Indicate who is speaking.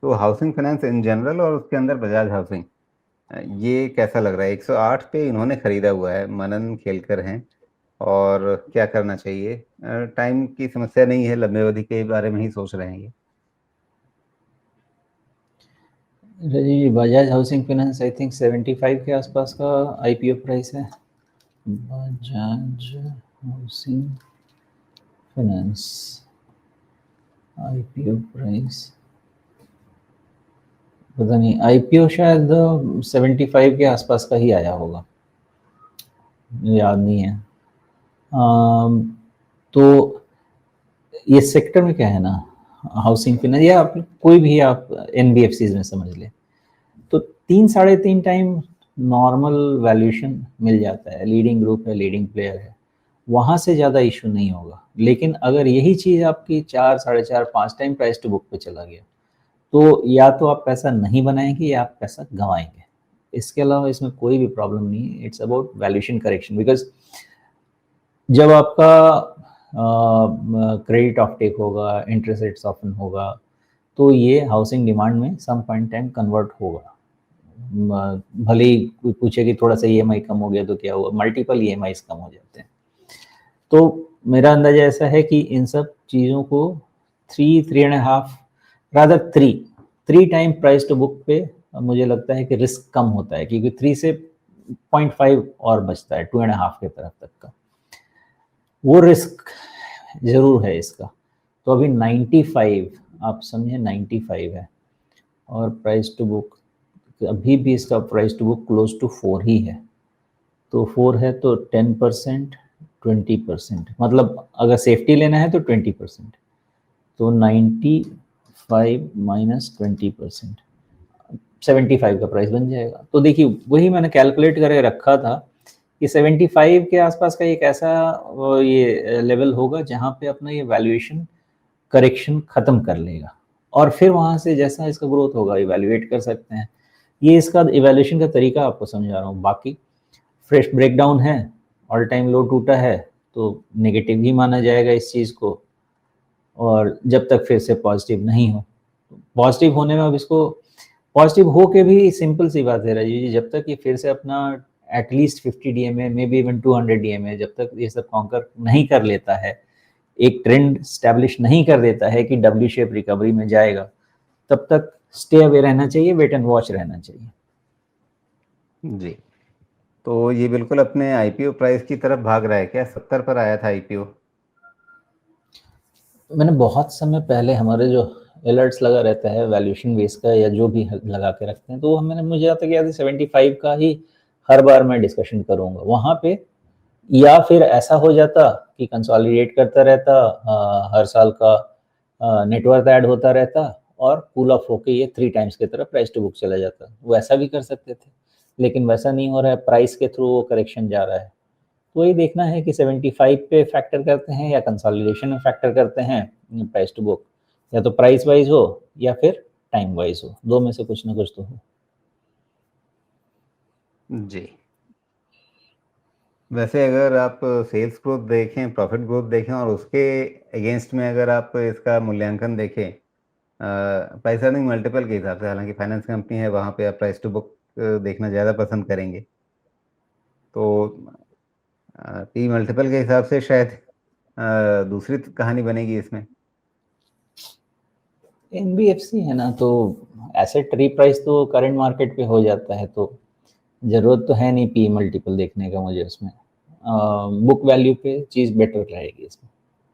Speaker 1: तो housing finance in general और उसके अंदर बजाज हाउसिंग, ये कैसा लग रहा है? 108 पे इन्होंने खरीदा हुआ है, मनन खेलकर हैं। और क्या करना चाहिए? टाइम की समस्या नहीं है, लंबे अवधि के बारे में ही सोच रहे हैं ये।
Speaker 2: जी, Bajaj housing finance I think 75 के आसपास का आईपीओ प्राइस है। Bajaj housing finance IPO price पता नहीं, आईपीओ शायद 75 के आसपास का ही आया होगा, मुझे याद नहीं है। तो ये सेक्टर में क्या है ना, हाउसिंग फाइनेंस या आप कोई भी आप एनबीएफसी में समझ ले, तो 3-3.5 टाइम नॉर्मल वैल्यूएशन मिल जाता है। लीडिंग ग्रुप है, लीडिंग प्लेयर है, वहाँ से ज़्यादा इशू नहीं होगा। लेकिन अगर यही चीज़ आपकी 4, 4.5, 5 टाइम प्राइस टू बुक पे चला गया, तो या तो आप पैसा नहीं बनाएंगे या आप पैसा गंवाएंगे। इसके अलावा इसमें कोई भी प्रॉब्लम नहीं है। It's about valuation correction, because जब आपका क्रेडिट ऑफ टेक होगा, इंटरेस्ट रेट सॉफ्टन होगा, तो ये हाउसिंग डिमांड में सम पॉइंट टाइम कन्वर्ट होगा। भले ही कोई पूछे कि थोड़ा सा ईएमआई कम हो गया तो क्या हुआ, मल्टीपल ईएमआईज कम हो जाते हैं। तो मेरा अंदाजा ऐसा है कि इन सब चीज़ों को 3-3.5 rather 3 time price to book पे मुझे लगता है कि रिस्क कम होता है, क्योंकि 3 से 0.5 और बचता है 2.5 के तरफ तक का, वो रिस्क जरूर है इसका। तो अभी 95, आप समझे 95 है, और प्राइस टू बुक अभी भी इसका price to book close to 4 ही है। तो 4 है तो 10%, 20%, मतलब अगर सेफ्टी लेना है तो 20%, तो 95 माइनस 20%, 75 का प्राइस बन जाएगा। तो देखिए, वही मैंने कैलकुलेट करके रखा था कि 75 के आसपास का एक ऐसा ये लेवल होगा जहाँ पे अपना ये वैल्यूएशन करेक्शन खत्म कर लेगा, और फिर वहाँ से जैसा इसका ग्रोथ होगा इवैल्यूएट कर सकते हैं। ये इसका इवैल्यूएशन का तरीका आपको समझा रहा हूँ। बाकी फ्रेश ब्रेकडाउन है, ऑल टाइम लो टूटा है, तो नेगेटिव ही माना जाएगा इस चीज़ को, और जब तक फिर से पॉजिटिव नहीं हो। पॉजिटिव होने में अब इसको, पॉजिटिव हो के भी सिंपल सी बात है राजीव जी, जब तक ये फिर से अपना at least 50 DMA may be even 200 DMA जब तक ये सब कॉन्कर नहीं कर लेता है, एक ट्रेंड स्टैब्लिश नहीं कर देता है कि डब्ल्यू शेप रिकवरी में जाएगा, तब तक स्टे अवे रहना चाहिए, वेट एंड वॉच रहना चाहिए।
Speaker 1: जी, तो ये बिल्कुल अपने आईपीओ प्राइस की तरफ भाग रहा है क्या? 70 पर आया था आईपीओ।
Speaker 2: मैंने बहुत समय पहले, हमारे जो अलर्ट्स लगा रहता है वैल्यूएशन बेस का या जो भी लगा के रखते हैं, तो मैंने, मुझे आता कि 75 का ही हर बार मैं डिस्कशन करूंगा वहाँ पे। या फिर ऐसा हो जाता कि कंसोलिडेट करता रहता, हर साल का नेटवर्थ ऐड होता रहता, और कूल ऑफ होके ये 3 टाइम्स की तरफ प्राइस टू बुक चला जाता। वो ऐसा भी कर सकते थे, लेकिन वैसा नहीं हो रहा है, प्राइस के थ्रू वो करेक्शन जा रहा है। तो वही देखना है कि 75 पे फैक्टर करते हैं या कंसोलिडेशन में फैक्टर करते हैं प्राइस टू बुक, या तो प्राइस वाइज हो या फिर टाइम वाइज हो, दो में से कुछ ना कुछ तो हो।
Speaker 1: जी, वैसे अगर आप सेल्स ग्रोथ देखें, प्रॉफिट ग्रोथ देखें, और उसके अगेंस्ट में अगर आप इसका मूल्यांकन देखें प्राइस अर्निंग मल्टीपल के हिसाब से, हालांकि फाइनेंस कंपनी है, वहाँ पे आप प्राइस टू बुक देखना ज़्यादा पसंद करेंगे, तो पी मल्टीपल के हिसाब से शायद दूसरी कहानी बनेगी इसमें।
Speaker 2: एनबीएफसी है ना, तो एसेट रीप्राइस तो करंट मार्केट पे हो जाता है, तो जरूरत तो है नहीं पी मल्टीपल देखने का मुझे उसमें। बुक वैल्यू पे चीज़ बेटर रहेगी इसमें।